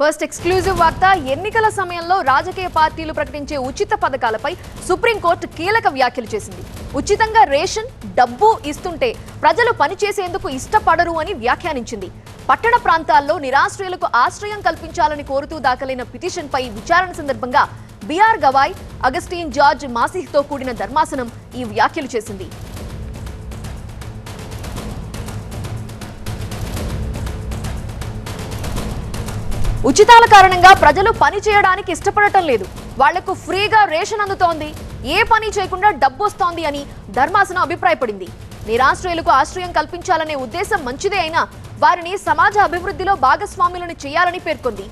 First exclusive వార్త ఎన్నికల సమయంలో రాజకీయ పార్టీలు ప్రకటించే ఉచిత పథకాలపై సుప్రీంకోర్టు కీలక వ్యాఖ్యలు చేసింది. ఉచితంగా రేషన్ డబ్బు ఇస్తుంటే ప్రజలు పనిచేసేందుకు ఇష్టపడరు అని వ్యాఖ్యానించింది. పట్టణ ప్రాంతాల్లో నిరాశ్రయులకు ఆశ్రయం కల్పించాలని కోరుతూ దాఖలైన పిటిషన్పై విచారణ సందర్భంగా బిఆర్ గవాయ్, అగస్టిన్ జార్జ్ మాసిహ్తో కూడిన ధర్మాసనం ఈ వ్యాఖ్యలు చేసింది. ఉచితాల కారణంగా ప్రజలు పని చేయడానికి ఇష్టపడటం లేదు. వాళ్లకు ఫ్రీగా రేషన్ అందుతోంది, ఏ పని చేయకుండా డబ్బు వస్తోంది అని ధర్మాసనం అభిప్రాయపడింది. నిరాశ్రయులకు ఆశ్రయం కల్పించాలనే ఉద్దేశం మంచిదే అయినా వారిని సమాజ అభివృద్ధిలో భాగస్వాములను చేయాలని పేర్కొంది.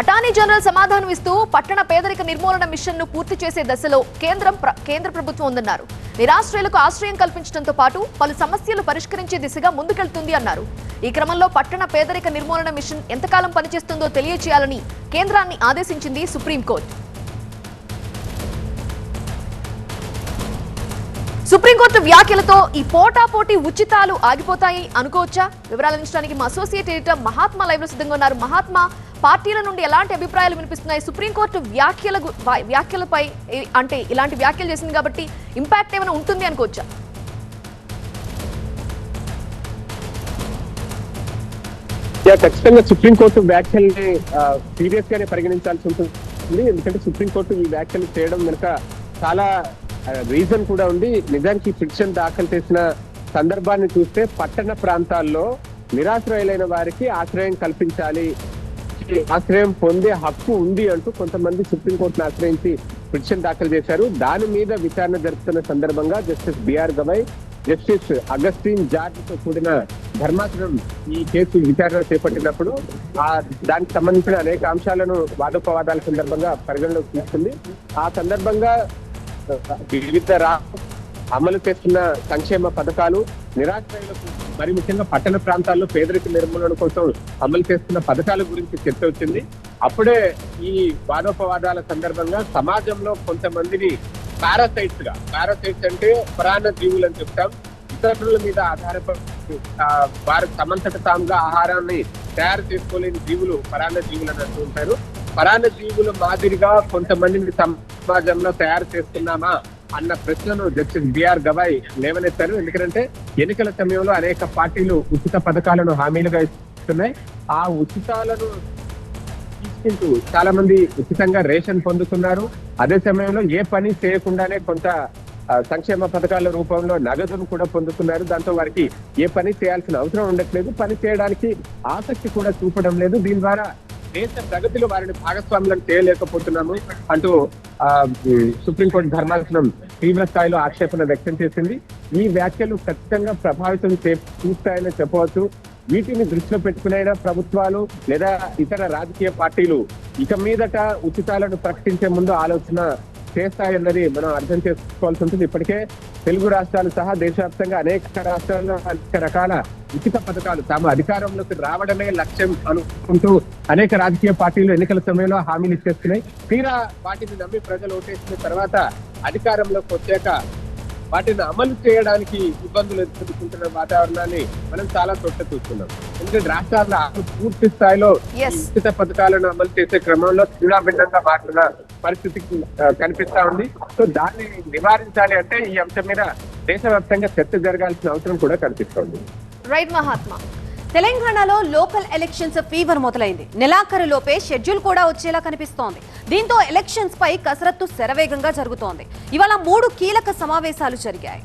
అటార్నీ జనరల్ సమాధానం ఇస్తూ పట్టణ పేదరిక నిర్మూలన మిషన్ ను పూర్తి చేసే దశలో కేంద్ర ప్రభుత్వం ఉందన్నారు. నిరాశ్రయులకు ఆశ్రయం కల్పించడంతో పాటు పలు సమస్యలు పరిష్కరించే దిశగా ముందుకెళ్తుంది అన్నారు. ఈ క్రమంలో పట్టణ పేదరిక నిర్మూలన మిషన్ ఎంతకాలం పనిచేస్తుందో తెలియచేయాలని కేంద్రాన్ని ఆదేశించింది సుప్రీంకోర్టు. సుప్రీంకోర్టు వ్యాఖ్యలతో ఈ పోటాపోటీ ఉచితాలు ఆగిపోతాయి అనుకోవచ్చా? వివరాలు అందించడానికి మా అసోసియేట్ ఎడిటర్ మహాత్మా లైవ్ లో సిద్ధంగా ఉన్నారు. మహాత్మా, పార్టీల నుండి ఎలాంటి అభిప్రాయాలు వినిపిస్తున్నాయి? సుప్రీంకోర్టు వ్యాఖ్యలపై అంటే ఇలాంటి వ్యాఖ్యలు చేసింది కాబట్టి ఇంపాక్ట్ ఏమైనా ఉంటుంది అనుకోవచ్చా? ఖచ్చితంగా సుప్రీంకోర్టు వ్యాఖ్యల్ని సీరియస్ గానే పరిగణించాల్సి ఉంటుంది. ఎందుకంటే సుప్రీంకోర్టు ఈ వ్యాఖ్యలు చేయడం వెనుక చాలా రీజన్ కూడా ఉంది. నిజానికి పిటిషన్ దాఖలు చేసిన సందర్భాన్ని చూస్తే పట్టణ ప్రాంతాల్లో నిరాశ్రయులైన వారికి ఆశ్రయం కల్పించాలి, ఆశ్రయం పొందే హక్కు ఉంది అంటూ కొంతమంది సుప్రీంకోర్టును ఆశ్రయించి పిటిషన్ దాఖలు చేశారు. దాని మీద విచారణ జరుపుతున్న సందర్భంగా justice BR Gavai, justice Augustine George తో కూడిన ధర్మాసనం ఈ కేసు విచారణ చేపట్టినప్పుడు దానికి సంబంధించిన అనేక అంశాలను వాదోపవాదాల సందర్భంగా పరిగణలోకి తీసుకుంది. ఆ సందర్భంగా వివిధ అమలు చేస్తున్న సంక్షేమ పథకాలు, నిరాశ్రయులకు మరి ముఖ్యంగా పట్టణ ప్రాంతాల్లో పేదరిక నిర్మూలన కోసం అమలు చేస్తున్న పథకాల గురించి చర్చ వచ్చింది. అప్పుడే ఈ వాదోపవాదాల సందర్భంగా సమాజంలో కొంతమందిని పారాసైట్స్ అంటే ప్రాణ జీవులు అని చెప్తాం, ఇతరుల మీద ఆధారపడి వారు తమంతట తాముగా ఆహారాన్ని తయారు చేసుకోలేని జీవులు పరాణ జీవులు అని అంటూ ఉంటారు. పరాణ జీవుల మాదిరిగా కొంతమందిని సమాజంలో తయారు చేస్తున్నామా అన్న ప్రశ్నను జస్టిస్ బిఆర్ గవాయ్ లేవనెత్తారు. ఎందుకంటే ఎన్నికల సమయంలో అనేక పార్టీలు ఉచిత పథకాలను హామీలుగా ఇస్తున్నాయి. ఆ ఉచితాలను తీసుకుంటూ చాలా మంది ఉచితంగా రేషన్ పొందుతున్నారు. అదే సమయంలో ఏ పని చేయకుండానే కొంత సంక్షేమ పథకాల రూపంలో నగదును కూడా పొందుతున్నారు. దాంతో వారికి ఏ పని చేయాల్సిన అవసరం ఉండట్లేదు, పని చేయడానికి ఆసక్తి కూడా చూపడం లేదు. దీని ద్వారా దేశ ప్రగతిలో వారిని భాగస్వాములను చేయలేకపోతున్నాము అంటూ సుప్రీంకోర్టు ధర్మాసనం తీవ్ర స్థాయిలో ఆక్షేపణ వ్యక్తం చేసింది. ఈ వ్యాఖ్యలు ఖచ్చితంగా ప్రభావితం చూస్తాయని చెప్పవచ్చు. వీటిని దృష్టిలో పెట్టుకునైనా ప్రభుత్వాలు లేదా ఇతర రాజకీయ పార్టీలు ఇక మీదట ఉచితాలను ప్రకటించే ముందు ఆలోచన చేస్తాయన్నది మనం అర్థం చేసుకోవాల్సి ఉంటుంది. ఇప్పటికే తెలుగు రాష్ట్రాలు సహా దేశవ్యాప్తంగా అనేక రాష్ట్రాల్లో అనేక రకాల ఉచిత పథకాలు తాము అధికారంలోకి రావడమే లక్ష్యం అనుకుంటూ అనేక రాజకీయ పార్టీలు ఎన్నికల సమయంలో హామీలు ఇచ్చేస్తున్నాయి. తీరా వాటిని నమ్మి ప్రజలు ఓటేసిన తర్వాత అధికారంలోకి వచ్చాక వాటిని అమలు చేయడానికి ఇబ్బందులు ఎదుర్కొంటున్న వాతావరణాన్ని మనం చాలా చోట్ల చూస్తున్నాం. ఎందుకంటే రాష్ట్రాల్లో పూర్తి స్థాయిలో ఉచిత పథకాలను అమలు చేసే క్రమంలో చిన్నాభిన్నంగా మారుతున్న పరిస్థితి కనిపిస్తా ఉంది. సో దాన్ని నివారించాలి అంటే ఈ అంశం మీద దేశవ్యాప్తంగా చర్చ జరగాల్సిన అవసరం కూడా కనిపిస్తోంది. రైట్ మహాత్మా. తెలంగాణలో లోకల్ ఎలక్షన్స్ ఫీవర్ మొదలైంది. నెలాఖరులోపే షెడ్యూల్ కూడా వచ్చేలా కనిపిస్తోంది. దీంతో ఎలక్షన్స్ పై కసరత్తు శరవేగంగా జరుగుతోంది. ఇవాళ 3 కీలక సమావేశాలు జరిగాయి.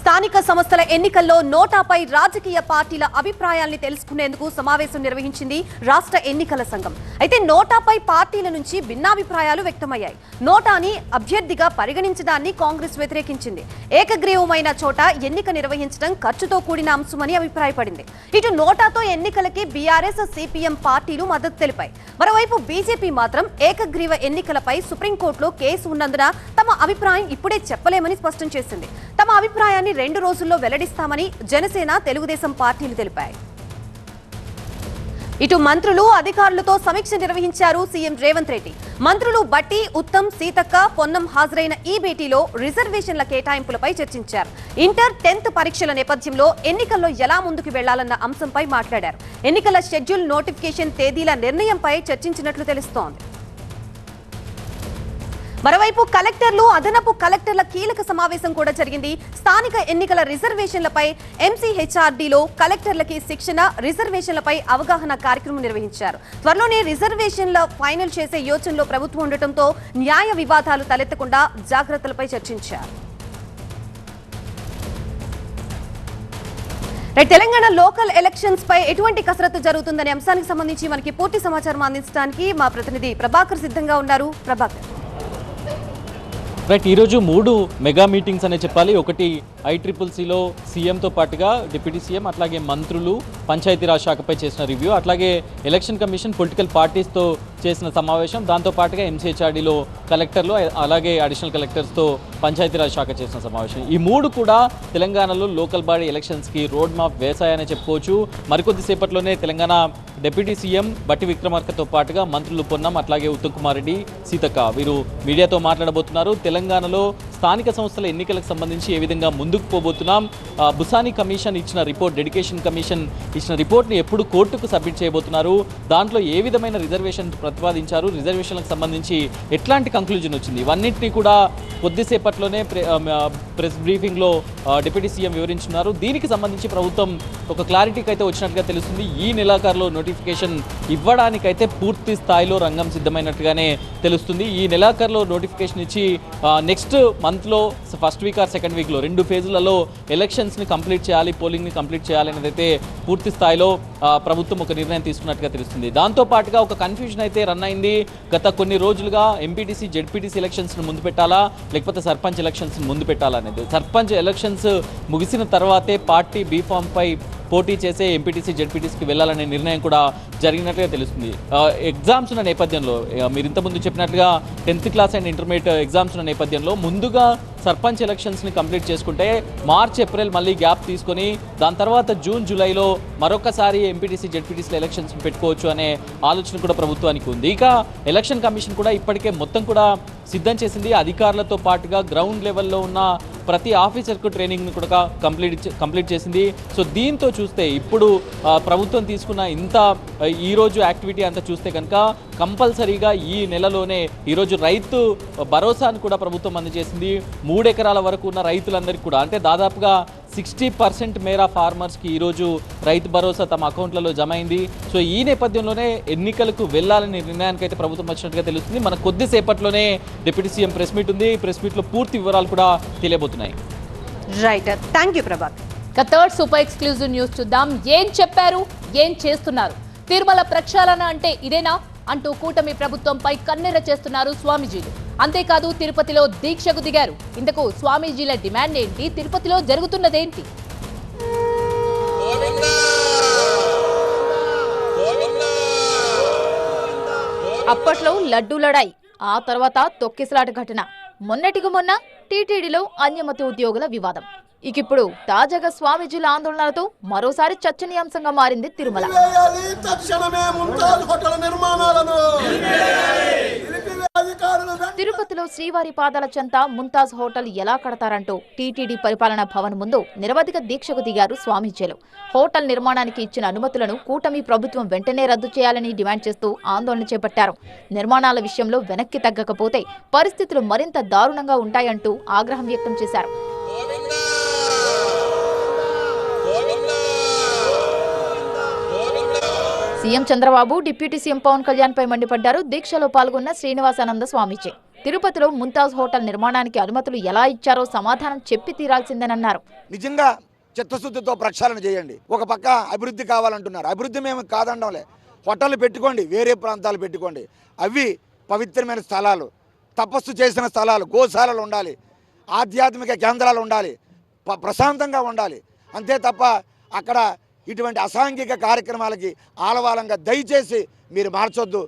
స్థానిక సంస్థల ఎన్నికల్లో నోటాపై రాజకీయ పార్టీల అభిప్రాయాల్ని తెలుసుకునేందుకు సమావేశం నిర్వహించింది రాష్ట్ర ఎన్నికల సంఘం. అయితే నోటాపై పార్టీల నుంచి భిన్నాభిప్రాయాలు వ్యక్తమయ్యాయి. నోటాని అభ్యర్థిగా పరిగణించడాన్ని కాంగ్రెస్ వ్యతిరేకించింది. ఏకగ్రీవమైన చోట ఎన్నిక నిర్వహించడం ఖర్చుతో కూడిన అంశమని అభిప్రాయపడింది. ఇటు నోటాతో ఎన్నికలకి బీఆర్ఎస్, సిపిఎం పార్టీలు మద్దతు తెలిపాయి. మరోవైపు బీజేపీ మాత్రం ఏకగ్రీవ ఎన్నికలపై సుప్రీంకోర్టులో కేసు ఉన్నందున తమ అభిప్రాయం ఇప్పుడే చెప్పలేమని స్పష్టం చేసింది. తమ అభిప్రాయాన్ని 2 రోజుల్లో వెల్లడిస్తామని జనసేన, తెలుగుదేశం పార్టీలు తెలిపాయి. ఇటు మంత్రులు అధికారులతో సమీక్ష నిర్వహించారు సీఎం రేవంత్ రెడ్డి. మంత్రులు బట్టి, ఉత్తమ్, సీతక్క, పొన్నం హాజరైన ఈ భేటీలో రిజర్వేషన్ల కేటాయింపులపై చర్చించారు. ఇంటర్ 10th పరీక్షల నేపథ్యంలో ఎన్నికల్లో ఎలా ముందుకు వెళ్లాలన్న అంశంపై మాట్లాడారు. ఎన్నికల షెడ్యూల్, నోటిఫికేషన్ తేదీల నిర్ణయంపై చర్చించినట్లు తెలుస్తోంది. మరోవైపు కలెక్టర్లు, అదనపు కలెక్టర్ల కీలక సమావేశం కూడా జరిగింది. స్థానిక ఎన్నికల రిజర్వేషన్లపై ఎంసీహెచ్ఆర్డీలో కలెక్టర్లకి శిక్షణ, రిజర్వేషన్లపై అవగాహన కార్యక్రమం నిర్వహించారు. త్వరలోనే రిజర్వేషన్ల ఫైనల్ చేసే యోచనలో ప్రభుత్వం ఉండటంతో న్యాయ వివాదాలు తలెత్తకుండా జాగ్రత్తలపై చర్చించారు. తెలంగాణ లోకల్ ఎలక్షన్స్ పై ఎటువంటి కసరత్తు జరుగుతుందనే అంశానికి సంబంధించి మనకి పూర్తి సమాచారం అందించడానికి మా ప్రతినిధి ప్రభాకర్ సిద్ధంగా ఉన్నారు. ప్రభాకర్, రైట్, ఈరోజు 3 మెగా మీటింగ్స్ అనే చెప్పాలి. ఒకటి ICCCలో సీఎంతో పాటుగా డిప్యూటీ సీఎం, అట్లాగే మంత్రులు, పంచాయతీరాజ్ శాఖపై చేసిన రివ్యూ, అట్లాగే ఎలక్షన్ కమిషన్ పొలిటికల్ పార్టీస్తో చేసిన సమావేశం, దాంతో పాటుగా ఎంసీహెచ్ఆర్డీలో కలెక్టర్లు, అలాగే అడిషనల్ కలెక్టర్స్తో పంచాయతీరాజ్ శాఖ చేసిన సమావేశం. ఈ 3 కూడా తెలంగాణలో లోకల్ బాడీ ఎలక్షన్స్కి రోడ్ మ్యాప్ వేశాయని చెప్పుకోవచ్చు. మరికొద్ది సేపట్లోనే తెలంగాణ డిప్యూటీ సీఎం బట్టి విక్రమార్కతో పాటుగా మంత్రులు పొన్నం, అట్లాగే ఉత్తమ్ కుమార్ రెడ్డి, సీతక్క వీరు మీడియాతో మాట్లాడబోతున్నారు. తెలంగాణలో స్థానిక సంస్థల ఎన్నికలకు సంబంధించి ఏ విధంగా ముందుకు పోబోతున్నాం, బుసాని కమిషన్ ఇచ్చిన రిపోర్ట్, డెడికేషన్ కమిషన్ ఇచ్చిన రిపోర్ట్ని ఎప్పుడు కోర్టుకు సబ్మిట్ చేయబోతున్నారు, దాంట్లో ఏ విధమైన రిజర్వేషన్ ప్రతిపాదించారు, రిజర్వేషన్లకు సంబంధించి ఎట్లాంటి కంక్లూజన్ వచ్చింది, ఇవన్నింటినీ కూడా కొద్దిసేపట్లోనే ప్రెస్ బ్రీఫింగ్లో డిప్యూటీ సీఎం వివరించున్నారు. దీనికి సంబంధించి ప్రభుత్వం ఒక క్లారిటీకి అయితే వచ్చినట్టుగా తెలుస్తుంది. ఈ నెలాఖరులో నోటిఫికేషన్ ఇవ్వడానికైతే పూర్తి స్థాయిలో రంగం సిద్ధమైనట్టుగానే తెలుస్తుంది. ఈ నెలాఖరులో నోటిఫికేషన్ ఇచ్చి నెక్స్ట్ మంత్లో ఫస్ట్ వీక్ ఆర్ సెకండ్ వీక్లో 2 ఫేజులలో ఎలక్షన్స్ని కంప్లీట్ చేయాలి, పోలింగ్ని కంప్లీట్ చేయాలి అనేది అయితే పూర్తి స్థాయిలో ప్రభుత్వం ఒక నిర్ణయం తీసుకున్నట్టుగా తెలుస్తుంది. దాంతోపాటుగా ఒక కన్ఫ్యూజన్ అయితే రన్ అయింది. గత కొన్ని రోజులుగా ఎంపీటీసీ, జెడ్పీటీసీ ఎలక్షన్స్ని ముందు పెట్టాలా, లేకపోతే సర్పంచ్ ఎలక్షన్స్ని ముందు పెట్టాలా అనేది. సర్పంచ్ ఎలక్షన్స్ ముగిసిన తర్వాతే పార్టీ బీఫామ్పై పోటీ చేసే ఎంపీటీసీ, జెడ్పీటీసీకి వెళ్ళాలనే నిర్ణయం కూడా జరిగినట్లుగా తెలుస్తుంది. ఎగ్జామ్స్ ఉన్న నేపథ్యంలో, మీరు ఇంతకుముందు చెప్పినట్లుగా 10th class and intermediate exams ఉన్న నేపథ్యంలో ముందుగా సర్పంచ్ ఎలక్షన్స్ని కంప్లీట్ చేసుకుంటే మార్చ్, ఏప్రిల్ మళ్ళీ గ్యాప్ తీసుకొని దాని తర్వాత జూన్, జూలైలో మరొకసారి ఎంపీటీసీ, జెడ్పీటీసీల ఎలక్షన్స్ పెట్టుకోవచ్చు అనే ఆలోచన కూడా ప్రభుత్వానికి ఉంది. ఇక ఎలక్షన్ కమిషన్ కూడా ఇప్పటికే మొత్తం కూడా సిద్ధం చేసింది. అధికారులతో పాటుగా గ్రౌండ్ లెవెల్లో ఉన్న ప్రతి ఆఫీసర్కు ట్రైనింగ్ని కూడా కంప్లీట్ చేసింది. సో దీంతో చూస్తే ఇప్పుడు ప్రభుత్వం తీసుకున్న ఈరోజు యాక్టివిటీ అంతా చూస్తే కనుక కంపల్సరీగా ఈ నెలలోనే ఈరోజు రైతు భరోసాను కూడా ప్రభుత్వం అందజేసింది. 3 ఎకరాల వరకు ఉన్న రైతులందరికీ కూడా, అంటే దాదాపుగా 60% మేర ఫార్మర్స్కి ఈరోజు రైతు భరోసా తమ అకౌంట్లలో జమ అయింది. సో ఈ నేపథ్యంలోనే ఎన్నికలకు వెళ్లాలనే నిర్ణయానికి అయితే ప్రభుత్వం వచ్చినట్టుగా తెలుస్తుంది. మన కొద్దిసేపట్లోనే డిప్యూటీ సీఎం ప్రెస్ మీట్ ఉంది. ఈ ప్రెస్ మీట్లో పూర్తి వివరాలు కూడా తెలియబోతున్నాయి. Right, thank you Prabhakar. Third super exclusive news చూద్దాం. ఏం చెప్పారు, ఏం చేస్తున్నారు? తిరుమల ప్రక్షాళన అంటే ఇదేనా అంటూ కూటమి ప్రభుత్వంపై కన్నెర చేస్తున్నారు స్వామీజీలు. అంతేకాదు తిరుపతిలో దీక్షకు దిగారు. ఇంతకు స్వామీజీల డిమాండ్ ఏంటి, తిరుపతిలో జరుగుతున్నదేంటి? అప్పట్లో లడ్డూ లడాయి, ఆ తర్వాత తొక్కిసలాట ఘటన, మొన్నటికి మొన్న టీటీడీలో అన్యమతి ఉద్యోగుల వివాదం. ఇప్పుడు తాజాగా స్వామీజీల ఆందోళనలతో మరోసారి చర్చనీయాంశంగా మారింది తిరుమల. తిరుపతిలో శ్రీవారి పాదాల చెంత ముంతాజ్ హోటల్ ఎలా కడతారంటూ టీటీడీ పరిపాలనా భవన్ ముందు నిరవధిక దీక్షకు దిగారు స్వామీజీలు. హోటల్ నిర్మాణానికి ఇచ్చిన అనుమతులను కూటమి ప్రభుత్వం వెంటనే రద్దు చేయాలని డిమాండ్ చేస్తూ ఆందోళన చేపట్టారు. నిర్మాణాల విషయంలో వెనక్కి తగ్గకపోతే పరిస్థితులు మరింత దారుణంగా ఉంటాయంటూ ఆగ్రహం వ్యక్తం చేశారు. CM Chandrababu, deputy CM Pawan Kalyan పై మండిపడ్డారు. దీక్షలో పాల్గొన్న శ్రీనివాసానంద స్వామీజీ తిరుపతిలో ముంతాజ్ హోటల్ నిర్మాణానికి అనుమతులు ఎలా ఇచ్చారో సమాధానం చెప్పి తీరాల్సిందేనన్నారు. నిజంగా చిత్తశుద్ధితో ప్రక్షాళన చేయండి. ఒక పక్క అభివృద్ధి కావాలంటున్నారు, అభివృద్ధి మేము కాదండంలే. హోటళ్ళు పెట్టుకోండి, వేరే ప్రాంతాలు పెట్టుకోండి, అవి పవిత్రమైన స్థలాలు, తపస్సు చేసిన స్థలాలు, గోశాలలు ఉండాలి, ఆధ్యాత్మిక కేంద్రాలు ఉండాలి, ప్రశాంతంగా ఉండాలి. అంతే తప్ప అక్కడ ఇటువంటి అసాంఘిక కార్యక్రమాలకి ఆలవాలంగా దయచేసి మీరు మార్చొద్దు.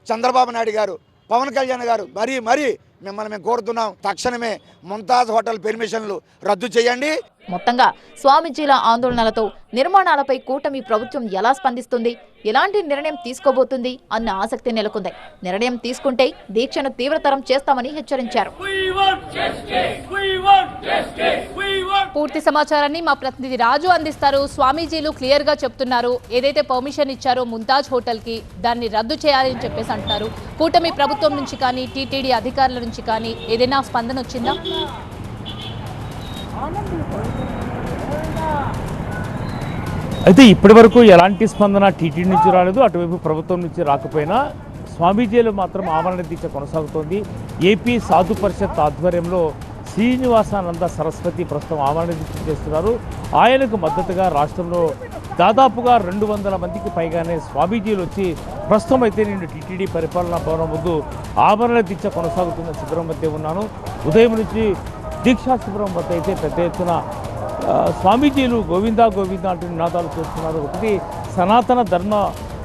చంద్రబాబు నాయుడు గారు, పవన్ కళ్యాణ్ గారు మరీ మిమ్మల్ని మేము కోరుతున్నాం, తక్షణమే ముంతాజ్ హోటల్ పెర్మిషన్లు రద్దు చేయండి. మొత్తంగా స్వామీజీల ఆందోళనలతో నిర్మాణాలపై కూటమి ప్రభుత్వం ఎలా స్పందిస్తుంది, ఎలాంటి నిర్ణయం తీసుకోబోతుంది అన్న ఆసక్తి నెలకొంది. నిర్ణయం తీసుకుంటే దీక్షను తీవ్రతరం చేస్తామని హెచ్చరించారు. పూర్తి సమాచారాన్ని మా ప్రతినిధి రాజు అందిస్తారు. స్వామీజీలు క్లియర్ గా చెప్తున్నారు, ఏదైతే పర్మిషన్ ఇచ్చారో ముంతాజ్ హోటల్ కి దాన్ని రద్దు చేయాలని చెప్పేసి అంటున్నారు. కూటమి ప్రభుత్వం నుంచి కానీ టీటీడీ అధికారుల నుంచి కానీ ఏదైనా స్పందన వచ్చిందా? అయితే ఇప్పటి వరకు ఎలాంటి స్పందన టీటీడీ నుంచి రాలేదు, అటువైపు ప్రభుత్వం నుంచి రాకపోయినా స్వామీజీలు మాత్రం ఆమరణ దీక్ష కొనసాగుతోంది. ఏపీ సాధు పరిషత్ ఆధ్వర్యంలో శ్రీనివాసానంద సరస్వతి ప్రస్తుతం ఆమరణ దీక్ష చేస్తున్నారు. ఆయనకు మద్దతుగా రాష్ట్రంలో దాదాపుగా 200 మందికి పైగానే స్వామీజీలు వచ్చి ప్రస్తుతం అయితే నేను టీటీడీ పరిపాలనా భవనం ముందు ఆమరణ దీక్ష కొనసాగుతున్న శిబిరం మధ్య ఉన్నాను. ఉదయం నుంచి దీక్షా శిబిరం వద్ద అయితే పెద్ద ఎత్తున స్వామీజీలు గోవిందా గోవిందా అంటూ నినాదాలు చేస్తున్నారు. ఒకటి సనాతన ధర్మ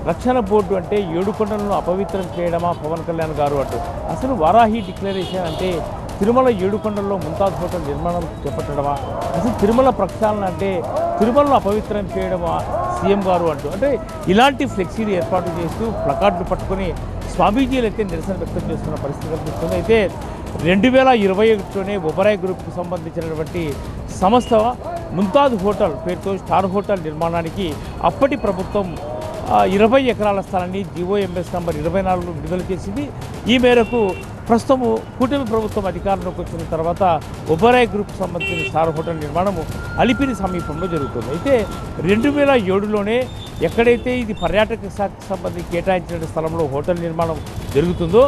రక్షణ బోర్డు అంటే 7 కొండలను అపవిత్రం చేయడమా పవన్ కళ్యాణ్ గారు అంటూ, అసలు వారాహి డిక్లరేషన్ అంటే తిరుమల 7 కొండల్లో ముంతాజ్ హోటల్ నిర్మాణం చేపట్టడమా, అసలు తిరుమల ప్రక్షాళన అంటే తిరుమలను అపవిత్రం చేయడమా సీఎం గారు అంటూ, అంటే ఇలాంటి ఫ్లెక్సీలు ఏర్పాటు చేస్తూ ప్లకార్డులు పట్టుకొని స్వామీజీలు అయితే నిరసన వ్యక్తం చేస్తున్న పరిస్థితి కనిపిస్తుంది. అయితే 2021లోనే ఒబరాయ్ గ్రూప్కు సంబంధించినటువంటి సంస్థ ముంతాజ్ హోటల్ పేరుతో స్టార్ హోటల్ నిర్మాణానికి అప్పటి ప్రభుత్వం 20 ఎకరాల స్థలాన్ని జీఓఎంఎస్ నంబర్ 24 విడుదల చేసింది. ఈ మేరకు ప్రస్తుతము కూటమి ప్రభుత్వం అధికారంలోకి వచ్చిన తర్వాత ఒబరాయ్ గ్రూప్కు సంబంధించిన స్టార్ హోటల్ నిర్మాణము అలిపిరి సమీపంలో జరుగుతుంది. అయితే 2007లోనే ఎక్కడైతే ఇది పర్యాటక శాఖకు సంబంధించి కేటాయించిన స్థలంలో హోటల్ నిర్మాణం జరుగుతుందో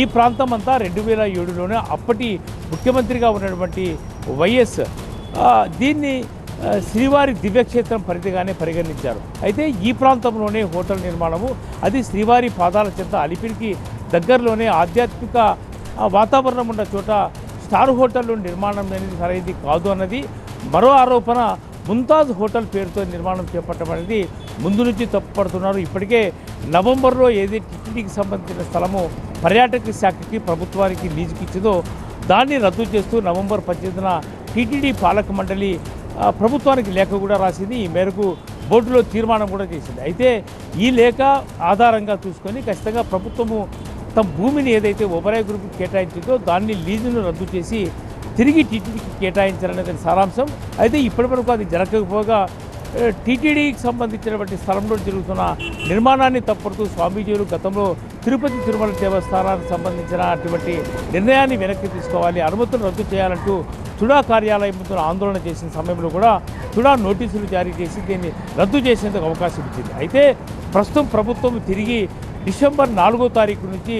ఈ ప్రాంతం అంతా 2007లోనే అప్పటి ముఖ్యమంత్రిగా ఉన్నటువంటి వైఎస్ దీన్ని శ్రీవారి దివ్యక్షేత్రం పరిధిగానే పరిగణించారు. అయితే ఈ ప్రాంతంలోనే హోటల్ నిర్మాణము, అది శ్రీవారి పాదాల చెంత అలిపిరికి దగ్గరలోనే ఆధ్యాత్మిక వాతావరణం ఉన్న చోట స్టార్ హోటల్ నిర్మాణం అనేది సరైనది కాదు అన్నది మరో ఆరోపణ. ముంతాజ్ హోటల్ పేరుతో నిర్మాణం చేపట్టడం అనేది ముందు నుంచి తప్పుపడుతున్నారు. ఇప్పటికే నవంబర్లో ఏదైతే టీటీడీకి సంబంధించిన స్థలము పర్యాటక శాఖకి ప్రభుత్వానికి లీజుకి ఇచ్చిందో దాన్ని రద్దు చేస్తూ నవంబర్ 18న టీటీడీ పాలక మండలి ప్రభుత్వానికి లేఖ కూడా రాసింది. ఈ మేరకు బోర్డులో తీర్మానం కూడా చేసింది. అయితే ఈ లేఖ ఆధారంగా చూసుకొని ఖచ్చితంగా ప్రభుత్వము తమ భూమిని ఏదైతే ఒబరాయ్ గ్రూప్కి కేటాయించిందో దాన్ని లీజును రద్దు చేసి తిరిగి టీటీడీకి కేటాయించాలనేది సారాంశం. అయితే ఇప్పటివరకు అది జరగకపోగా టీటీడీకి సంబంధించినటువంటి స్థలంలో జరుగుతున్న నిర్మాణాన్ని తప్పుడుతూ స్వామీజీలు గతంలో తిరుపతి తిరుమల దేవస్థానానికి సంబంధించిన అటువంటి నిర్ణయాన్ని వెనక్కి తీసుకోవాలి, అనుమతులు రద్దు చేయాలంటూ తుడా కార్యాలయం ముందు ఆందోళన చేసిన సమయంలో కూడా తుడా నోటీసులు జారీ చేసి దీన్ని రద్దు చేసేందుకు అవకాశం ఇచ్చింది. అయితే ప్రస్తుతం ప్రభుత్వం తిరిగి డిసెంబర్ 4వ తారీఖు నుంచి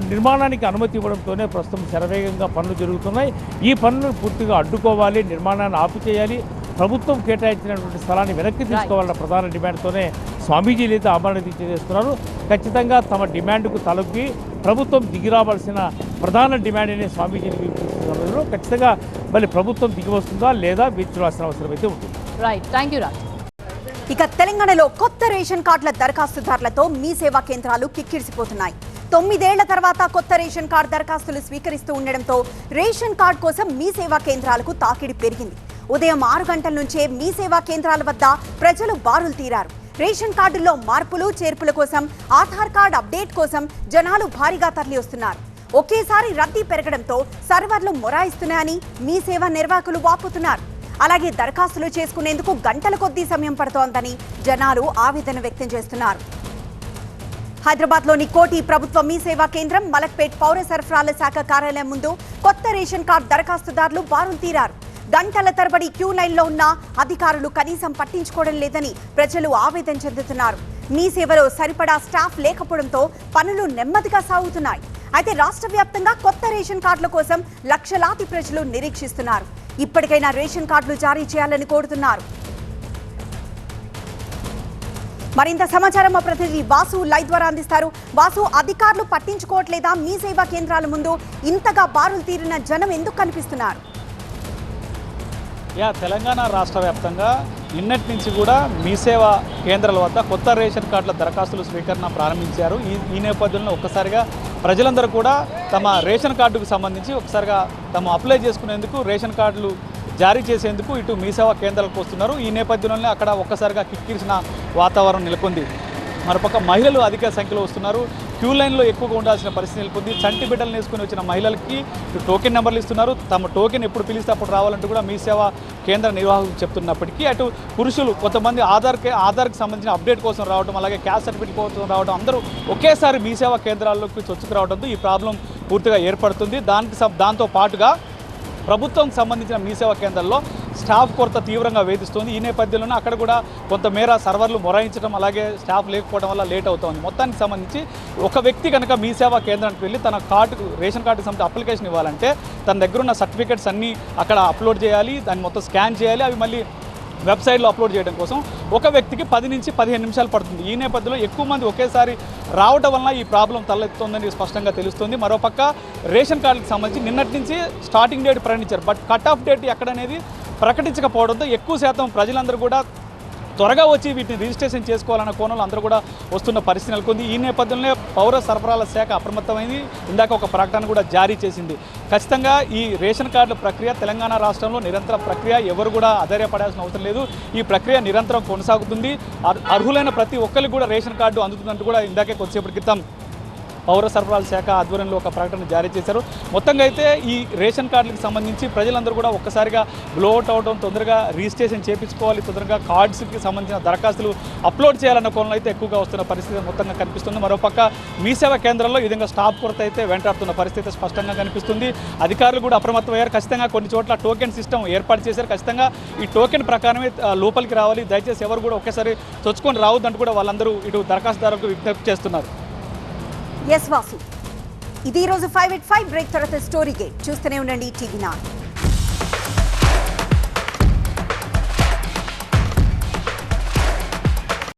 నిర్మాణానికి అనుమతి ఇవ్వడంతోనే ప్రస్తుతం శరవేగంగా పనులు జరుగుతున్నాయి. ఈ పనులను పూర్తిగా అడ్డుకోవాలి, నిర్మాణాన్ని ఆపు చేయాలి, ప్రభుత్వం కేటాయించినటువంటి స్థలాన్ని వెనక్కి తీసుకోవాలన్న ప్రధాన డిమాండ్తోనే స్వామీజీలు అయితే ఆమరణ దీక్ష చేస్తున్నారు. ఖచ్చితంగా తమ డిమాండ్కు తలొగ్గి ప్రభుత్వం దిగిరావాల్సిన ప్రధాన డిమాండ్నే స్వామీజీలు వినిపిస్తున్న ఖచ్చితంగా మళ్ళీ ప్రభుత్వం దిగి వస్తుందా లేదా వేచి చూడాల్సిన అవసరం అయితే ఉంటుంది. Right, thank you Raj. ఇక తెలంగాణలో కొత్త రేషన్ కార్డుల దరఖాస్తుదారులతో మీ సేవా కేంద్రాలు కిక్కిరిసిపోతున్నాయి. 9 ఏళ్ల తర్వాత కొత్త రేషన్ కార్డు దరఖాస్తులు స్వీకరిస్తూ ఉండడంతో రేషన్ కార్డు కోసం మీ సేవా కేంద్రాలకు తాకిడి పెరిగింది. ఉదయం 6 గంటల నుంచే మీ సేవా కేంద్రాల వద్ద ప్రజలు బారులు తీరారు. రేషన్ కార్డుల్లో మార్పులు చేర్పుల కోసం, ఆధార్ కార్డు అప్డేట్ కోసం జనాలు భారీగా తరలి వస్తున్నారు. ఒకేసారి రద్దీ పెరగడంతో సర్వర్లు మొరాయిస్తున్నాయని మీ సేవా నిర్వాహకులు వాపోతున్నారు. అలాగే దరఖాస్తులు చేసుకునేందుకు గంటల కొద్దీ సమయం పడుతోందని జనాలు ఆవేదన వ్యక్తం చేస్తున్నారు. హైదరాబాద్లోని కోటి ప్రభుత్వ మీ సేవా కేంద్రం, మలక్పేట్ పౌర సరఫరాల శాఖ కార్యాలయం ముందు కొత్త రేషన్ కార్డు దరఖాస్తుదారులు బారులు తీరారు. గంటల తరబడి క్యూ లైన్లో ఉన్న అధికారులు కనీసం పట్టించుకోవడం లేదని ప్రజలు ఆవేదన చెందుతున్నారు. మీ సేవలో సరిపడా స్టాఫ్ లేకపోవడంతో పనులు నెమ్మదిగా సాగుతున్నాయి. అయితే రాష్ట్ర వ్యాప్తంగా కొత్త రేషన్ కార్డుల కోసం లక్షలాది ప్రజలు నిరీక్షిస్తున్నారు. ఇప్పటికైనా రేషన్ కార్డులు జారీ చేయాలని కోరుతున్నారు. మరింత సమాచారం మా ప్రతినిధి వాసు లైవ్ ద్వారా అందిస్తారు. వాసు, అధికారులు పట్టించుకోవట్లేదా? మీ సేవా కేంద్రాల ముందు ఇంతగా బారులు తీరిన జనం ఎందుకు కనిపిస్తున్నారు? తెలంగాణ రాష్ట్ర వ్యాప్తంగా నిన్నటి నుంచి కూడా మీ సేవా కేంద్రాల వద్ద కొత్త రేషన్ కార్డుల దరఖాస్తుల స్వీకరణ ప్రారంభించారు. ఈ నేపథ్యంలో ఒక్కసారిగా ప్రజలందరూ కూడా తమ రేషన్ కార్డుకు సంబంధించి ఒకసారిగా తమ అప్లై చేసుకునేందుకు రేషన్ కార్డులు జారీ చేసేందుకు ఇటు మీ సేవా కేంద్రాలకు వస్తున్నారు. ఈ నేపథ్యంలోనే అక్కడ ఒక్కసారిగా కిక్కిరిసిన వాతావరణం నెలకొంది. మరోపక్క మహిళలు అధిక సంఖ్యలో వస్తున్నారు. క్యూ లైన్లో ఎక్కువగా ఉండాల్సిన పరిస్థితి నెలకొంది. చంటి బిడ్డలు వేసుకుని వచ్చిన మహిళలకి టోకెన్ నెంబర్లు ఇస్తున్నారు. తమ టోకెన్ ఎప్పుడు పిలిస్తే అప్పుడు రావాలంటూ కూడా మీ సేవా కేంద్ర నిర్వాహకులు చెప్తున్నప్పటికీ అటు పురుషులు కొంతమంది ఆధార్కి సంబంధించిన అప్డేట్ కోసం రావడం, అలాగే క్యాస్ట్ సర్టిఫికేట్ కోసం రావడం, అందరూ ఒకేసారి మీ సేవా కేంద్రాల్లోకి చొచ్చుకు రావడంతో ఈ ప్రాబ్లం పూర్తిగా ఏర్పడుతుంది. దాంతో పాటుగా ప్రభుత్వంకి సంబంధించిన మీ సేవా కేంద్రాల్లో స్టాఫ్ కొరత తీవ్రంగా వేధిస్తుంది. ఈ నేపథ్యంలోనే అక్కడ కూడా కొంతమేర సర్వర్లు మొరాయించడం, అలాగే స్టాఫ్ లేకపోవడం వల్ల లేట్ అవుతుంది. మొత్తానికి సంబంధించి ఒక వ్యక్తి కనుక మీ సేవా కేంద్రానికి వెళ్ళి తన రేషన్ కార్డుకి సంబంధించి అప్లికేషన్ ఇవ్వాలంటే తన దగ్గర ఉన్న సర్టిఫికేట్స్ అన్నీ అక్కడ అప్లోడ్ చేయాలి, దాన్ని మొత్తం స్కాన్ చేయాలి, అవి మళ్ళీ వెబ్సైట్లో అప్లోడ్ చేయడం కోసం ఒక వ్యక్తికి 10 నుంచి 15 నిమిషాలు పడుతుంది. ఈ నేపథ్యంలో ఎక్కువ మంది ఒకేసారి రావడం వలన ఈ ప్రాబ్లం తలెత్తుందని స్పష్టంగా తెలుస్తుంది. మరోపక్క రేషన్ కార్డుకి సంబంధించి నిన్నటి నుంచి స్టార్టింగ్ డేట్ ప్రకటించారు. బట్ కట్ ఆఫ్ డేట్ ఎక్కడనేది ప్రకటించకపోవడంతో ఎక్కువ శాతం ప్రజలందరూ కూడా త్వరగా వచ్చి వీటిని రిజిస్ట్రేషన్ చేసుకోవాలన్న కోణంలో అందరూ కూడా వస్తున్న పరిస్థితి నెలకొంది. ఈ నేపథ్యంలో పౌర సరఫరాల శాఖ అప్రమత్తమైంది. ఇందాక ఒక ప్రకటన కూడా జారీ చేసింది. ఖచ్చితంగా ఈ రేషన్ కార్డుల ప్రక్రియ తెలంగాణ రాష్ట్రంలో నిరంతర ప్రక్రియ, ఎవరు కూడా ఆధారపడాల్సిన అవసరం లేదు. ఈ ప్రక్రియ నిరంతరం కొనసాగుతుంది. అర్హులైన ప్రతి ఒక్కరికి కూడా రేషన్ కార్డు అందుతుందంటూ కూడా ఇందాకే కొద్దిసేపటి క్రితం పౌర సరఫరాల శాఖ ఆధ్వర్యంలో ఒక ప్రకటన జారీ చేశారు. మొత్తంగా అయితే ఈ రేషన్ కార్డులకు సంబంధించి ప్రజలందరూ కూడా ఒక్కసారిగా బ్లోఅవుట్ అవడం, తొందరగా రిజిస్ట్రేషన్ చేయించుకోవాలి, తొందరగా కార్డ్స్కి సంబంధించిన దరఖాస్తులు అప్లోడ్ చేయాలన్న కోణంలో అయితే ఎక్కువగా వస్తున్న పరిస్థితి మొత్తంగా కనిపిస్తుంది. మరోపక్క మీ సేవా కేంద్రంలో ఈ విధంగా స్టాఫ్ కొరత అయితే వెంటాడుతున్న పరిస్థితి స్పష్టంగా కనిపిస్తుంది. అధికారులు కూడా అప్రమత్తమయ్యారు. ఖచ్చితంగా కొన్ని చోట్ల టోకెన్ సిస్టమ్ ఏర్పాటు చేశారు. ఖచ్చితంగా ఈ టోకెన్ ప్రకారమే లోపలికి రావాలి, దయచేసి ఎవరు కూడా ఒకేసారి చొచ్చుకొని రావద్దంటూ కూడా వాళ్ళందరూ ఇటు దరఖాస్తుదారులకు విజ్ఞప్తి చేస్తున్నారు. ఎస్ వాసు, ఇది ఈరోజు 5 at 5 బ్రేక్ తర్వాత స్టోరీ గేట్ చూస్తూనే ఉండండి టీవీ9.